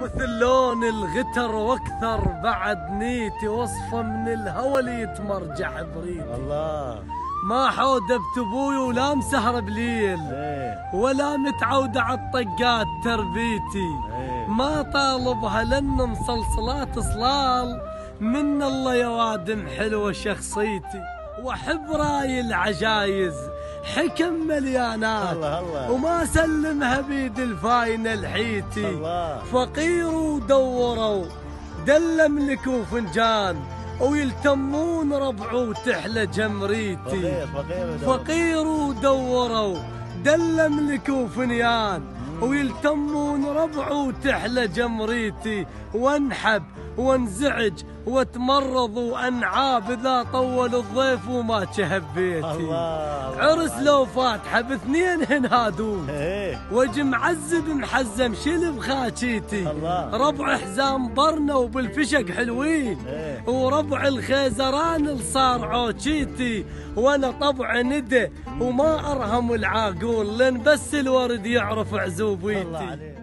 مثل لون الغتر واكثر بعد نيتي، وصفه من الهوى اللي يتمرجع بريتي. الله ما حودبت ابوي ولا مسهر بليل، ولا متعودة عالطقات تربيتي. ما طالبها لان مسلسلات صلال، من الله يا وادم حلوة شخصيتي. واحب راي العجايز حكم مليانات، الله وما سلمها بيد الفاينة الحيتي. الله فقير ودوروا دلم لك وفنجان، ويلتمون ربع وتحلى جمريتي. فقير ودوروا دلم لك وفنيان، ويلتمون ربع وتحلى جمريتي. وانحب وانزعج واتمرض وانعاب اذا طول الضيف وما شهب بيتي. عرس لو فاتحه باثنين هنهادون، وجه معزب محزم شلب خاچيتي. ربع حزام برنا وبالفشق حلوين، وربع الخيزران الصار عوشيتي. وانا طبع ندى وما ارهم العاقول، لان بس الورد يعرف عزوبيتي.